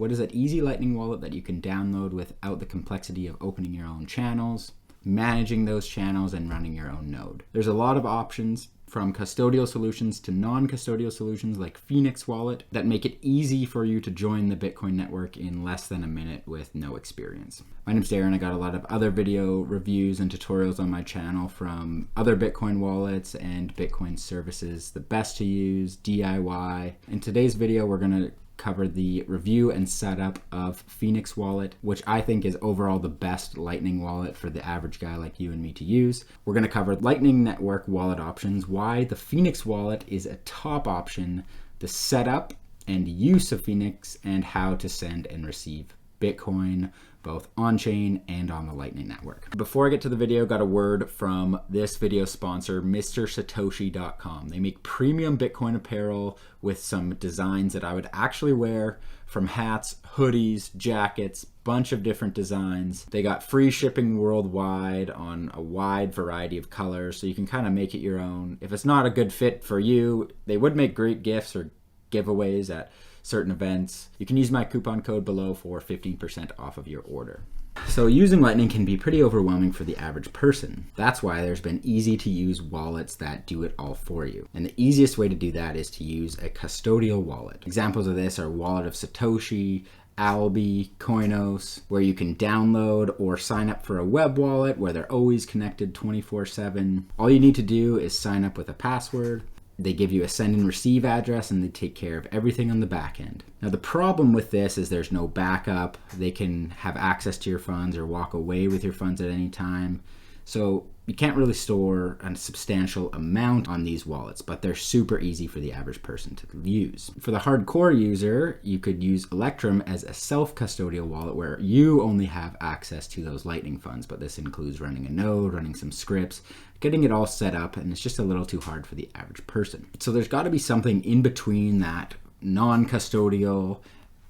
What is that easy Lightning wallet that you can download without the complexity of opening your own channels, managing those channels, and running your own node? There's a lot of options, from custodial solutions to non-custodial solutions like Phoenix Wallet, that make it easy for you to join the Bitcoin network in less than a minute with no experience. My name's Darren. I got a lot of other video reviews and tutorials on my channel from other Bitcoin wallets and Bitcoin services, the best to use, DIY. In today's video, we're going to cover the review and setup of Phoenix Wallet, which I think is overall the best Lightning wallet for the average guy like you and me to use. We're going to cover Lightning Network wallet options, why the Phoenix Wallet is a top option, the setup and use of Phoenix, and how to send and receive Bitcoin, both on-chain and on the Lightning Network. Before I get to the video, got a word from this video sponsor, MrSatoshi.com. They make premium Bitcoin apparel with some designs that I would actually wear, from hats, hoodies, jackets, bunch of different designs. They got free shipping worldwide on a wide variety of colors, so you can kind of make it your own. If it's not a good fit for you, they would make great gifts or giveaways at certain events. You can use my coupon code below for 15% off of your order. So using Lightning can be pretty overwhelming for the average person. That's why there's been easy to use wallets that do it all for you. And the easiest way to do that is to use a custodial wallet. Examples of this are Wallet of Satoshi, Alby, Koinos, where you can download or sign up for a web wallet where they're always connected 24/7. All you need to do is sign up with a password. They give you a send and receive address, and they take care of everything on the back end. Now, the problem with this is there's no backup. They can have access to your funds or walk away with your funds at any time. So you can't really store a substantial amount on these wallets, but they're super easy for the average person to use. For the hardcore user, you could use Electrum as a self-custodial wallet where you only have access to those Lightning funds, but this includes running a node, running some scripts, getting it all set up, and it's just a little too hard for the average person. So there's got to be something in between that non-custodial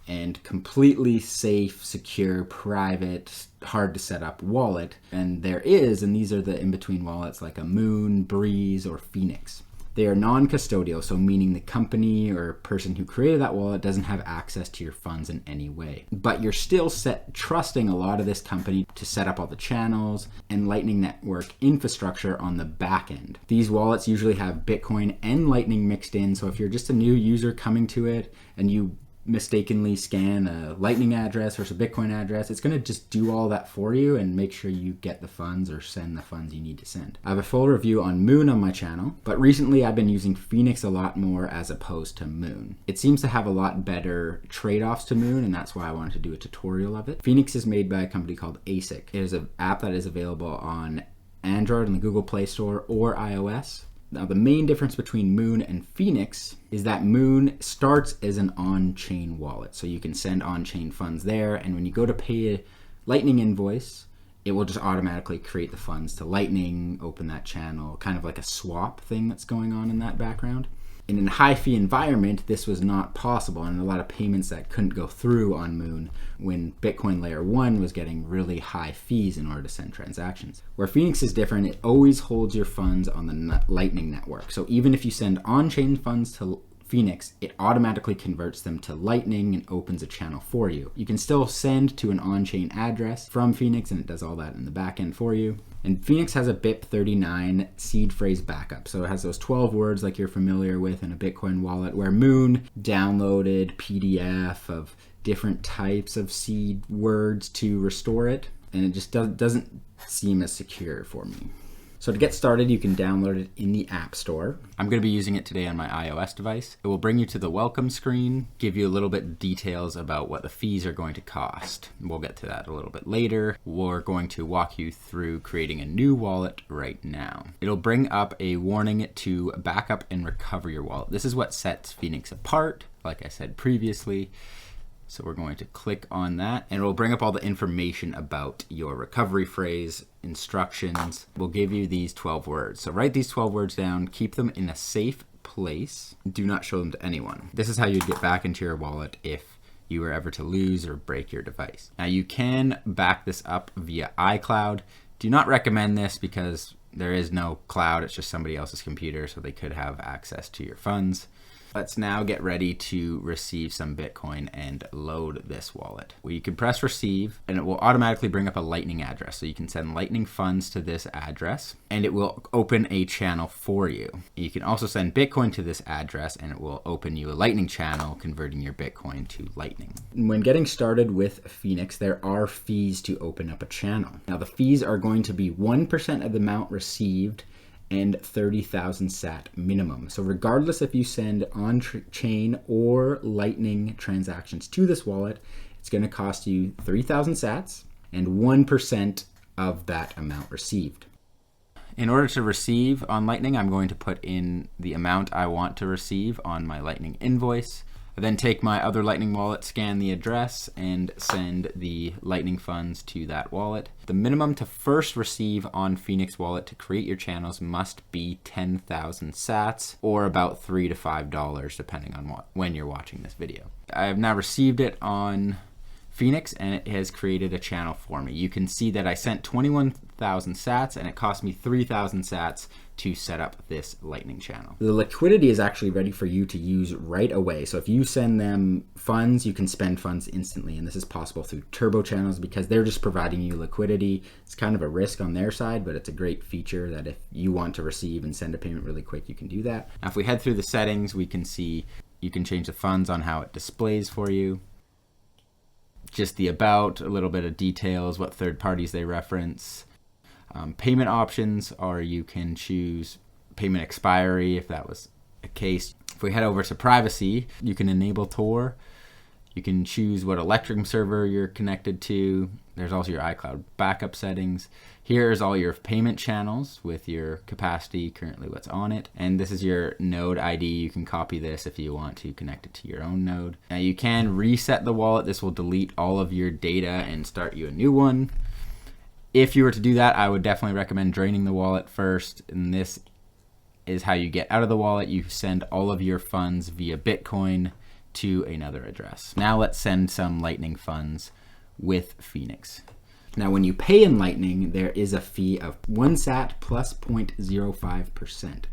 and completely safe, secure, private, hard to set up wallet. And there is, and these are the in-between wallets like a Muun, Breeze, or Phoenix. They are non-custodial, so meaning the company or person who created that wallet doesn't have access to your funds in any way. But you're still trusting a lot of this company to set up all the channels and Lightning Network infrastructure on the back end. These wallets usually have Bitcoin and Lightning mixed in, so if you're just a new user coming to it and you mistakenly scan a Lightning address versus a Bitcoin address, it's going to just do all that for you and make sure you get the funds or send the funds you need to send. I have a full review on Muun on my channel, but recently I've been using Phoenix a lot more as opposed to Muun. It seems to have a lot better trade-offs to Muun, and that's why I wanted to do a tutorial of it. Phoenix is made by a company called ASIC. It is an app that is available on Android in the Google Play Store or iOS. Now, the main difference between Muun and Phoenix is that Muun starts as an on-chain wallet. So you can send on-chain funds there, and when you go to pay a Lightning invoice, it will just automatically create the funds to Lightning, open that channel, kind of like a swap thing that's going on in that background. In a high-fee environment, this was not possible, and a lot of payments that couldn't go through on Muun when Bitcoin Layer 1 was getting really high fees in order to send transactions. Where Phoenix is different, it always holds your funds on the Lightning Network. So even if you send on-chain funds to Phoenix, it automatically converts them to Lightning and opens a channel for you. You can still send to an on-chain address from Phoenix, and it does all that in the back end for you. And Phoenix has a BIP39 seed phrase backup. So it has those 12 words like you're familiar with in a Bitcoin wallet, where Muun downloaded PDF of different types of seed words to restore it. And it just doesn't seem as secure for me. So to get started, you can download it in the App Store. I'm going to be using it today on my iOS device. It will bring you to the welcome screen, give you a little bit of details about what the fees are going to cost. We'll get to that a little bit later. We're going to walk you through creating a new wallet right now. It'll bring up a warning to back up and recover your wallet. This is what sets Phoenix apart, like I said previously. So we're going to click on that, and it will bring up all the information about your recovery phrase, instructions. We'll give you these 12 words. So write these 12 words down, keep them in a safe place. Do not show them to anyone. This is how you'd get back into your wallet if you were ever to lose or break your device. Now you can back this up via iCloud. Do not recommend this because there is no cloud. It's just somebody else's computer, so they could have access to your funds. Let's now get ready to receive some Bitcoin and load this wallet. Well, you can press receive and it will automatically bring up a Lightning address. So you can send Lightning funds to this address and it will open a channel for you. You can also send Bitcoin to this address and it will open you a Lightning channel, converting your Bitcoin to Lightning. When getting started with Phoenix, there are fees to open up a channel. Now the fees are going to be 1% of the amount received and 30,000 sat minimum. So regardless if you send on-chain or Lightning transactions to this wallet, it's going to cost you 3,000 sats and 1% of that amount received. In order to receive on Lightning, I'm going to put in the amount I want to receive on my Lightning invoice. I then take my other Lightning wallet, scan the address, and send the Lightning funds to that wallet. The minimum to first receive on Phoenix Wallet to create your channels must be 10,000 sats, or about $3 to $5, depending on when you're watching this video. I have now received it on Phoenix, and it has created a channel for me. You can see that I sent 21,000 sats, and it cost me 3,000 sats to set up this Lightning channel. The liquidity is actually ready for you to use right away. So if you send them funds, you can spend funds instantly. And this is possible through turbo channels because they're just providing you liquidity. It's kind of a risk on their side, but it's a great feature that if you want to receive and send a payment really quick, you can do that. Now, if we head through the settings, we can see you can change the funds on how it displays for you. Just the about, a little bit of details, what third parties they reference. Payment options are you can choose payment expiry if that was a case. If we head over to privacy, you can enable Tor. You can choose what Electrum server you're connected to. There's also your iCloud backup settings. Here's all your payment channels with your capacity, currently what's on it. And this is your node ID. You can copy this if you want to connect it to your own node. Now you can reset the wallet. This will delete all of your data and start you a new one. If you were to do that, I would definitely recommend draining the wallet first. And this is how you get out of the wallet. You send all of your funds via Bitcoin to another address. Now let's send some Lightning funds with Phoenix. Now when you pay in Lightning, there is a fee of 1 sat plus 0.05%.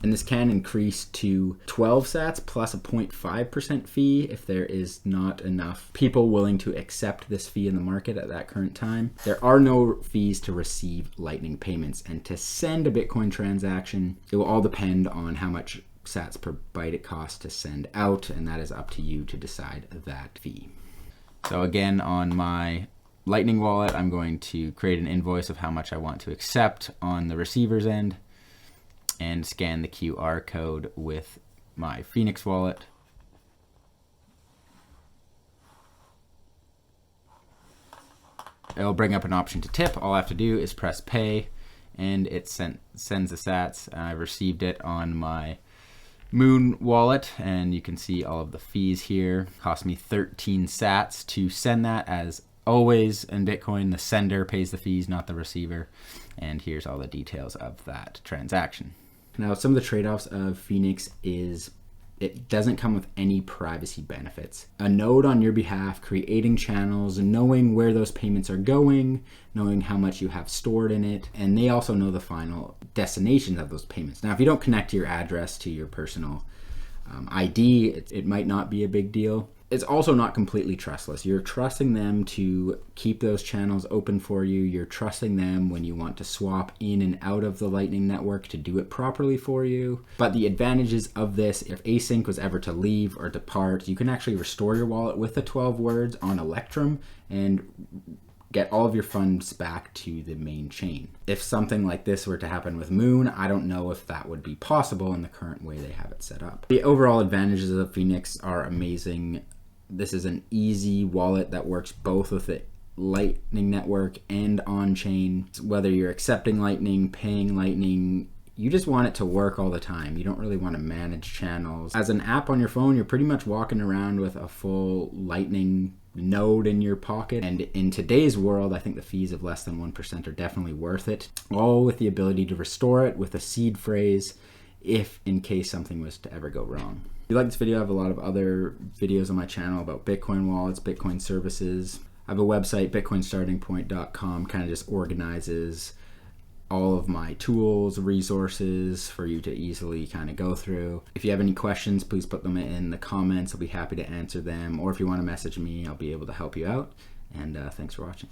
And this can increase to 12 sats plus a 0.5% fee if there is not enough people willing to accept this fee in the market at that current time. There are no fees to receive Lightning payments, and to send a Bitcoin transaction, it will all depend on how much sats per byte it costs to send out, and that is up to you to decide that fee. So again, on my Lightning wallet, I'm going to create an invoice of how much I want to accept on the receiver's end and scan the QR code with my Phoenix wallet. It'll bring up an option to tip. All I have to do is press pay and it sends the sats. I received it on my Muun wallet and you can see all of the fees here. Cost me 13 sats to send that. As always in Bitcoin, the sender pays the fees, not the receiver. And here's all the details of that transaction. Now, some of the trade-offs of Phoenix is it doesn't come with any privacy benefits. A node on your behalf, creating channels, knowing where those payments are going, knowing how much you have stored in it, and they also know the final destinations of those payments. Now, if you don't connect your address to your personal ID, it might not be a big deal. It's also not completely trustless. You're trusting them to keep those channels open for you. You're trusting them when you want to swap in and out of the Lightning network to do it properly for you. But the advantages of this, if async was ever to leave or depart, you can actually restore your wallet with the 12 words on Electrum and get all of your funds back to the main chain. If something like this were to happen with Muun, I don't know if that would be possible in the current way they have it set up. The overall advantages of Phoenix are amazing. This is an easy wallet that works both with the Lightning network and on-chain. Whether you're accepting Lightning, paying Lightning, you just want it to work all the time. You don't really want to manage channels. As an app on your phone, you're pretty much walking around with a full Lightning node in your pocket. And in today's world, I think the fees of less than 1% are definitely worth it. All with the ability to restore it with a seed phrase if in case something was to ever go wrong. If you like this video, I have a lot of other videos on my channel about Bitcoin wallets, Bitcoin services. I have a website, bitcoinstartingpoint.com, kind of just organizes all of my tools, resources for you to easily kind of go through. If you have any questions, please put them in the comments. I'll be happy to answer them. Or if you want to message me, I'll be able to help you out. And thanks for watching.